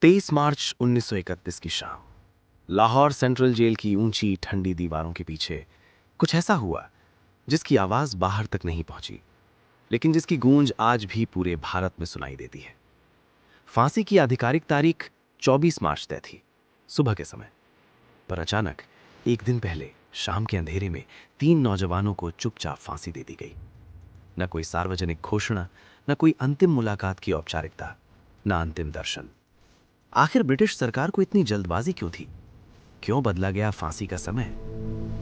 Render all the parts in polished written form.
23 मार्च 1931 की शाम Lahore central jail की ऊंची ठंडी दीवारों के पीछे कुछ ऐसा हुआ जिसकी आवाज बाहर तक नहीं पहुंची, लेकिन जिसकी गूंज आज भी पूरे भारत में सुनाई देती है। फांसी की आधिकारिक तारीख 24 मार्च तय थी, सुबह के समय। पर अचानक एक दिन पहले शाम के अंधेरे में 3 नौजवानों को चुपचाप फांसी दे दी गई। न कोई सार्वजनिक घोषणा, न कोई अंतिम मुलाकात की औपचारिकता, न अंतिम दर्शन। आखिर ब्रिटिश सरकार को इतनी जल्दबाजी क्यों थी? क्यों बदला गया फांसी का समय?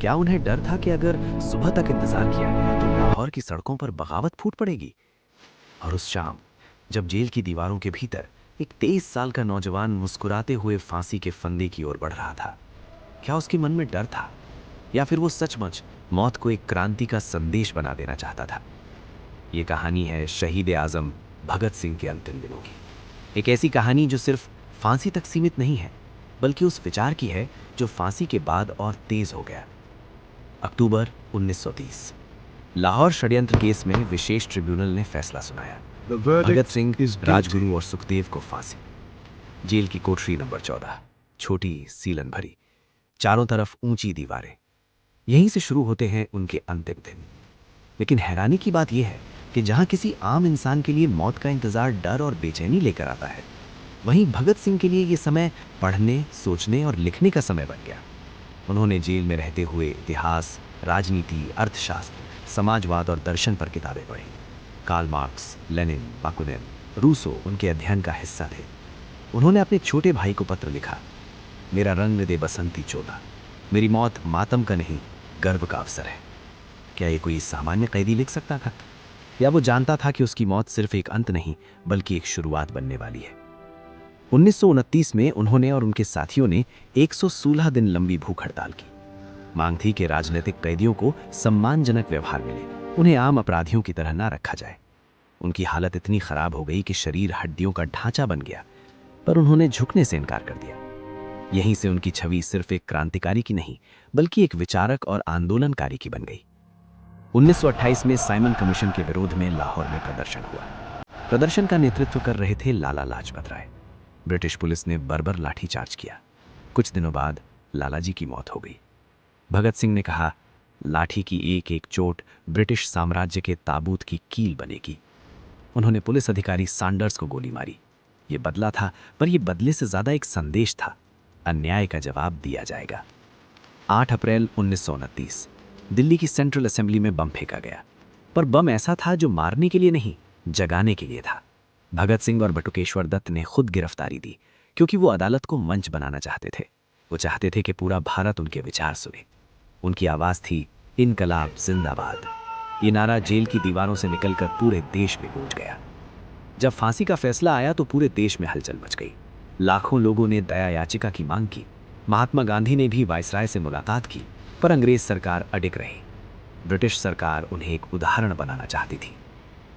क्या उन्हें डर था कि अगर सुबह तक इंतजार किया गया तो लाहौर की सड़कों पर बगावत फूट पड़ेगी? और उस शाम जब जेल की दीवारों के भीतर एक 23 साल का नौजवान मुस्कुराते हुए फांसी के फंदे की ओर बढ़ रहा था, क्या उसके मन में डर था या फिर वो सचमुच मौत को एक क्रांति का संदेश बना देना चाहता था? ये कहानी है शहीद आजम भगत सिंह के अंतिम दिनों की। एक ऐसी कहानी जो सिर्फ फांसी तक सीमित नहीं है, बल्कि उस विचार की है जो फांसी के बाद और तेज हो गया। अक्टूबर 1930, लाहौर षड्यंत्र केस में विशेष ट्रिब्यूनल ने फैसला सुनाया। भगत सिंह, राजगुरु और सुखदेव को फांसी। जेल की कोठरी नंबर 14, छोटी, सीलन भरी, चारों तरफ ऊंची दीवारें। यहीं से शुरू होते हैं उनके अंतिम दिन। लेकिन हैरानी की बात यह है कि जहां किसी आम इंसान के लिए मौत का इंतजार डर और बेचैनी लेकर आता है, वहीं भगत सिंह के लिए यह समय पढ़ने, सोचने और लिखने का समय बन गया। उन्होंने जेल में रहते हुए इतिहास, राजनीति, अर्थशास्त्र, समाजवाद और दर्शन पर किताबें पढ़ी। Karl Marx, Lenin, Bakunin, Rousseau उनके अध्ययन का हिस्सा थे। उन्होंने अपने छोटे भाई को पत्र लिखा, मेरा रंग दे बसंती चोला, मेरी मौत मातम का नहीं, गर्व का अवसर है। क्या ये कोई सामान्य कैदी लिख सकता था? या वो जानता था कि उसकी मौत सिर्फ एक अंत नहीं, बल्कि एक शुरुआत बनने वाली है? 1929 में उन्होंने और उनके साथियों ने 116 दिन लंबी भूख हड़ताल की। मांग थी कि राजनीतिक कैदियों को सम्मानजनक व्यवहार मिले, उन्हें आम अपराधियों की तरह ना रखा जाए। उनकी हालत इतनी खराब हो गई कि शरीर हड्डियों का ढांचा बन गया, पर उन्होंने झुकने से इनकार कर दिया। यहीं से उनकी छवि सिर्फ एक क्रांतिकारी की नहीं, बल्कि एक विचारक और आंदोलनकारी की बन गई। 1928 में साइमन कमीशन के विरोध में लाहौर में प्रदर्शन हुआ। प्रदर्शन का नेतृत्व कर रहे थे लाला लाजपत राय। ब्रिटिश पुलिस ने बर्बर लाठीचार्ज किया। कुछ दिनों बाद लाला जी की मौत हो गई। भगत सिंह ने कहा, लाठी की एक एक चोट ब्रिटिश साम्राज्य के ताबूत की कील बनेगी। उन्होंने पुलिस अधिकारी सैंडर्स को गोली मारी। यह बदला था, पर यह बदले से ज्यादा एक संदेश था, अन्याय का जवाब दिया जाएगा। 8 अप्रैल 1929 दिल्ली की सेंट्रल असेंबली में बम फेंका गया, पर बम ऐसा था जो मारने के लिए नहीं, जगाने के लिए था। भगत सिंह और बटुकेश्वर दत्त ने खुद गिरफ्तारी दी, क्योंकि वो अदालत को मंच बनाना चाहते थे। वो चाहते थे कि पूरा भारत उनके विचार सुने। उनकी आवाज थी, इनकलाब जिंदाबाद। ये नारा जेल की दीवारों से निकलकर पूरे देश में गूंज गया। जब फांसी का फैसला आया तो पूरे देश में हलचल मच गई। लाखों लोगों ने दया याचिका की मांग की। महात्मा गांधी ने भी वायसराय से मुलाकात की, पर अंग्रेज सरकार अडिग रही। ब्रिटिश सरकार उन्हें एक उदाहरण बनाना चाहती थी।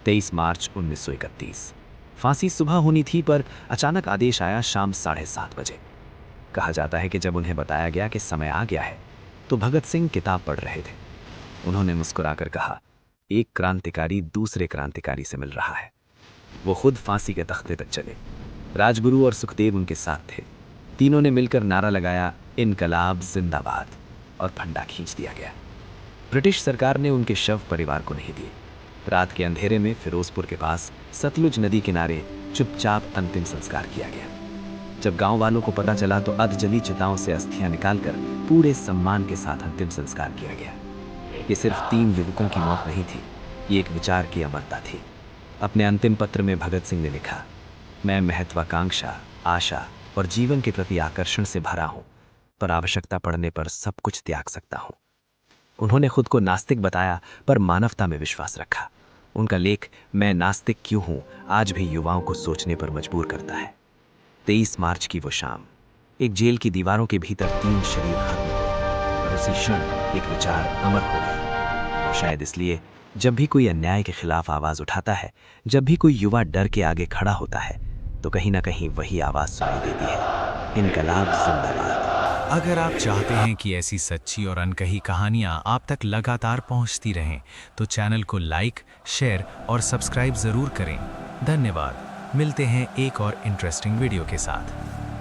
23 मार्च 1931 फांसी सुबह होनी थी, पर अचानक आदेश आया शाम 7:30 बजे। कहा जाता है कि जब उन्हें बताया गया कि समय आ गया है, तो भगत सिंह किताब पढ़ रहे थे। उन्होंने मुस्कुराकर कहा, एक क्रांतिकारी दूसरे क्रांतिकारी से मिल रहा है। वो खुद फांसी के तख्ते तक चले। राजगुरु और सुखदेव उनके साथ थे। तीनों ने मिलकर नारा लगाया, इनकलाब जिंदाबाद, और फंडा खींच दिया गया। ब्रिटिश सरकार ने उनके शव परिवार को नहीं दिए। रात के अंधेरे में फिरोजपुर के पास सतलुज नदी किनारे चुपचाप अंतिम संस्कार किया गया। जब गांव वालों को पता चला तो अधजली चिताओं से अस्थियां निकालकर पूरे सम्मान के साथ अंतिम संस्कार किया गया। ये सिर्फ 3 युवकों की मौत नहीं थी, ये एक विचार की अमरता थी। अपने अंतिम पत्र में भगत सिंह ने लिखा, मैं महत्वाकांक्षा, आशा और जीवन के प्रति आकर्षण से भरा हूं, पर आवश्यकता पड़ने पर सब कुछ त्याग सकता हूं। उन्होंने खुद को नास्तिक बताया, पर मानवता में विश्वास रखा। उनका लेख मैं नास्तिक क्यों हूं आज भी युवाओं को सोचने पर मजबूर करता है। 23 मार्च की वो शाम, एक जेल की दीवारों के भीतर 3 शरीर खत्म हुए, पर उसी क्षण एक विचार अमर हो गया। और शायद इसलिए जब भी कोई अन्याय के खिलाफ आवाज उठाता है, जब भी कोई युवा डर के आगे खड़ा होता है, तो कहीं ना कहीं वही आवाज सुनाई देती है, इनकलाब जिंदाबाद। अगर आप चाहते हैं कि ऐसी सच्ची और अनकही कहानियां आप तक लगातार पहुंचती रहें, तो चैनल को लाइक, शेयर और सब्सक्राइब ज़रूर करें। धन्यवाद। मिलते हैं एक और इंटरेस्टिंग वीडियो के साथ।